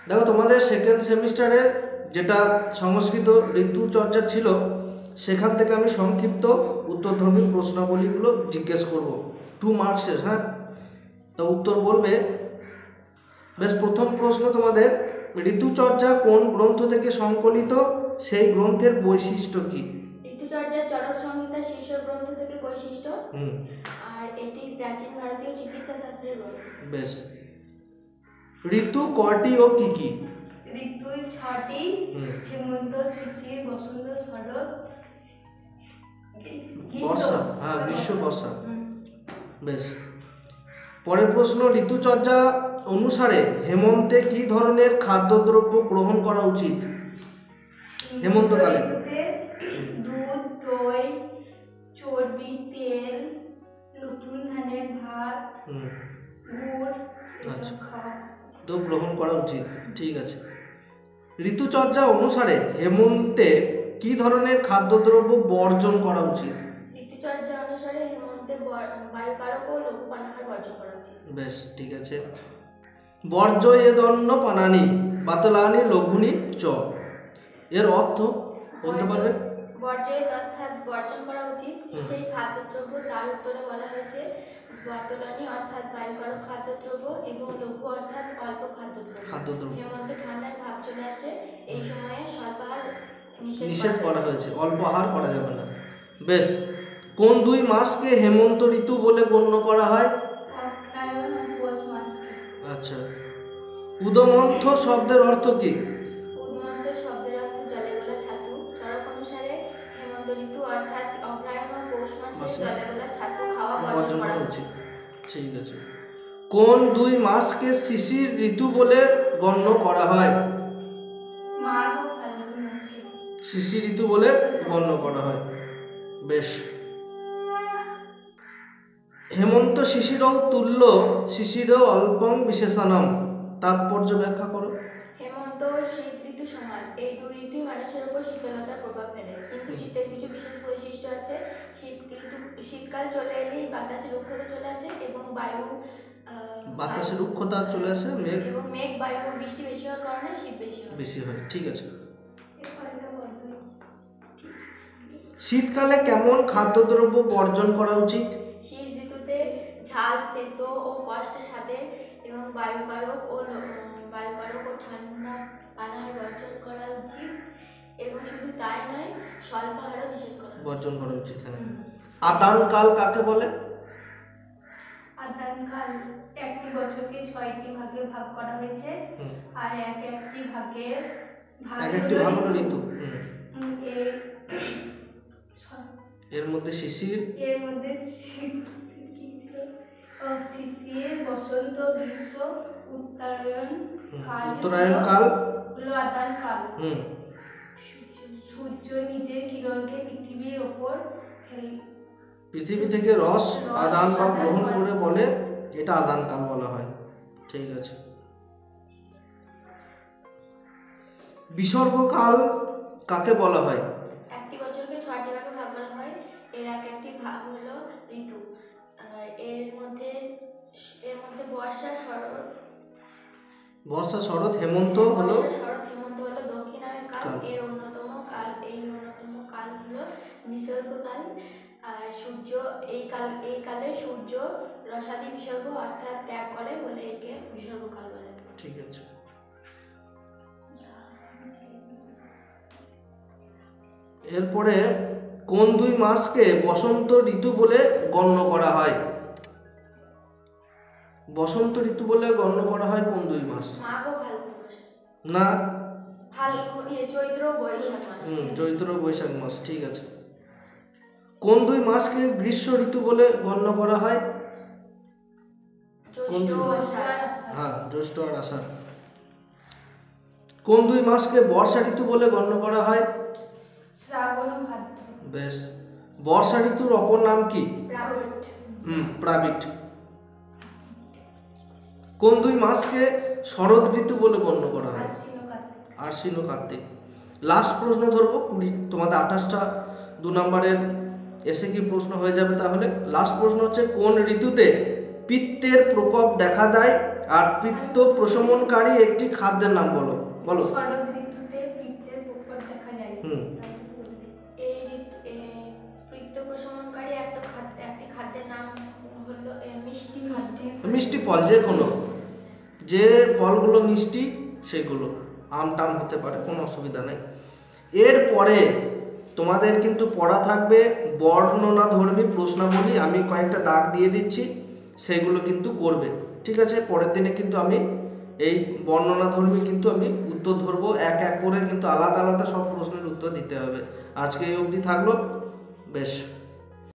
দেখো তোমাদের সেকেন্ড সেমিস্টারের যেটা সংস্কৃত ঋতুচর্চা ছিল সেখান থেকে আমি সংক্ষিপ্ত উত্তরধর্মী প্রশ্নাবলীগুলো জিজ্ঞেস করব 2 মার্কসের। হ্যাঁ, তো উত্তর বলবে। বেশ, প্রথম প্রশ্ন তোমাদের, ঋতুচর্চা কোন গ্রন্থ থেকে সংকলিত, সেই গ্রন্থের বৈশিষ্ট্য কি? ঋতুচর্যা চরক সংহিতা শীর্ষ গ্রন্থ থেকে বৈশিষ্ট্য, আর এটি প্রাচীন ভারতীয় চিকিৎসা শাস্ত্রের গ্রন্থ। বেশ, ঋতু কটি ও কি কি? ঋতু 6টি, হেমন্ত, শিশির, বসন্ত, শরৎ, বর্ষা। হ্যাঁ, গ্রীষ্ম, বর্ষা। বেশ, পরের প্রশ্ন, ঋতুচর্যা অনুসারে হেমন্তে কি ধরনের খাদ্যদ্রব্য গ্রহণ করা উচিত? হেমন্তকালে দুধ, দই, চর্বি, তেল, নতুন ধানের ভাত, গুড়, আচ্ছা, তো গ্রহণ করা উচিত। ঠিক আছে। ঋতুচর্যা অনুসারে হেমন্তে কি ধরনের খাদ্যদ্রব্য বর্জন করা উচিত? ঋতুচর্যা অনুসারে হেমন্তে বায়ুকারক ও লঘু পানাহার বর্জন করা উচিত। বেশ, ঠিক আছে। বর্জ্য এদন্য পানানি বাতলানি লঘুনি চ, এর অর্থ বলতে পারবে? বর্জ্য অর্থাৎ বর্জন করা উচিত সেই খাদ্যদ্রব্য, তার উত্তরে বলা হয়েছে বাতলানি অর্থাৎ বায়ুকারক খাদ্যদ্রব্য এবং লঘু অর্থাৎ অল্প খাদ্যদ্রব্য। হেমন্তে ঠান্ডার ভাব চলে আসে, এই সময়ে স্বল্পাহার নিষেধ করা হয়েছে, অল্প আহার করা যাবে না। বেশ, কোন 2 মাসকে হেমন্ত ঋতু বলে গণ্য করা হয়? অগ্রহায়ণ ও পৌষ মাসকে। আচ্ছা, উদমন্থ শব্দের অর্থ কি? উদমন্থ শব্দের অর্থ জলে গোলা ছাতু। চরক অনুসারে হেমন্ত ঋতু অর্থাৎ অগ্রহায়ণ ও পৌষ মাসে জলে গোলা ছাতু খাওয়া বর্জন করা উচিত। ঠিক আছে। কোন 2 মাসকে শিশির ঋতু বলে গণ্য করা হয়? মাঘ ও ফাল্গুন মাসকে শিশির ঋতু বলে গণ্য করা হয়। বেশ, হেমন্ত শিশিরও তুল্য শিশিরও অল্পং বিশেষণম, তাৎপর্য ব্যাখ্যা করো। হেমন্ত ও শীত ঋতু সমান, এই দুই ঋতুই মানুষের উপর শীতলতার প্রভাব ফেলে, কিন্তু শীতের কিছু বিশেষ বৈশিষ্ট্য আছে। শীতকাল চলে এলেই বাতাসে রুক্ষতা চলে আসে এবং বাতাসে রুক্ষতা চলে আসে, মেঘ বায়ু ও বৃষ্টি বেশি হওয়ার কারণে শীত বেশি হয়। ঠিক আছে। শীতকালে কেমন খাদ্যদ্রব্য বর্জন করা উচিত? শীত ঋতুতে ঝাল, তেতো ও কষ্টের স্বাদের এবং বায়ুকারক ও ঠান্ডা পানাহার বর্জন করা উচিত, এবং শুধু তাই নয়, স্বল্পাহারও বর্জন করা উচিত। হ্যাঁ। আদানকাল কাকে বলে? আদানকাল একটি বছরকে 6টি ভাগে ভাগ করা হয়েছে, আর একটি ভাগ হলো ঋতু। এর মধ্যে শিশির, শিশির, বসন্ত, গ্রীষ্ম, উত্তরায়ণ কাল হলো আদান কাল। সূর্য নিজের কিরণকে পৃথিবীর ওপর পৃথিবী থেকে রস আদান বা গ্রহণ করে বলে, এটা আদান কাল বলা হয়। ঠিক আছে। বিসর্গকাল কাকে বলা হয়? একটি বছরকে 6টি ভাগে ভাগ করা হয়, এর একটি ভাগ হলো ঋতু। এর মধ্যে বর্ষা, শরৎ, হেমন্ত হলো দক্ষিণায়ন কাল। এই অন্যতম কাল হলো বিসর্গকাল। আর এই কালে সূর্য রসাদি বিসর্গ অর্থাৎ ত্যাগ করে বলে একে বিসর্গকাল বলে। ঠিক আছে। এরপরে কোন 2 মাসকে বসন্ত ঋতু বলে গণ্য করা হয়? বসন্ত ঋতু বলে গণ্য করা হয় কোন 2 মাস? মাঘ ও ফাল্গুন মাস। না, চৈত্র ও বৈশাখ মাস। চৈত্র ও বৈশাখ মাস। ঠিক আছে। কোন 2 মাসকে গ্রীষ্ম ঋতু বলে গণ্য করা হয়? হ্যাঁ, জ্যৈষ্ঠ আর আষাঢ়। কোন 2 মাসকে বর্ষা ঋতু বলে গণ্য করা হয়? শ্রাবণ ও ভাদ্র। বেশ, বর্ষা ঋতুর অপর নাম কি? প্রাবিট। কোন 2 মাসকে শরৎ ঋতু বলে গণ্য করা হয়? আশ্বিন ও কার্তিক। লাস্ট প্রশ্ন ধরবো, তোমাদের 28টা 2 নম্বরের এসে কি প্রশ্ন হয়ে যাবে। তাহলে লাস্ট প্রশ্ন হচ্ছে, কোন ঋতুতে পিত্তের প্রকোপ দেখা দেয় আর পিত্ত প্রশমনকারী একটি খাদ্যের নাম বলো। বলো। শরৎ ঋতুতে পিত্তের প্রকট দেখা যায়। এই পিত্ত প্রশমনকারী একটি খাদ্যের নাম হলো মিষ্টি খাদ্য। মিষ্টি ফল, যে ফলগুলো মিষ্টি সেগুলো, আম টাম হতে পারে, কোনো অসুবিধা নেই। এরপরে তোমাদের কিন্তু পড়া থাকবে বর্ণনাধর্মী প্রশ্নাবলী, আমি কয়েকটা দাগ দিয়ে দিচ্ছি, সেগুলো কিন্তু করবে, ঠিক আছে? পরের দিনে কিন্তু আমি এই বর্ণনাধর্মী কিন্তু আমি উত্তর ধরবো, এক এক করে কিন্তু আলাদা আলাদা সব প্রশ্নের উত্তর দিতে হবে। আজকে এই অবধি থাকলো, বেশ।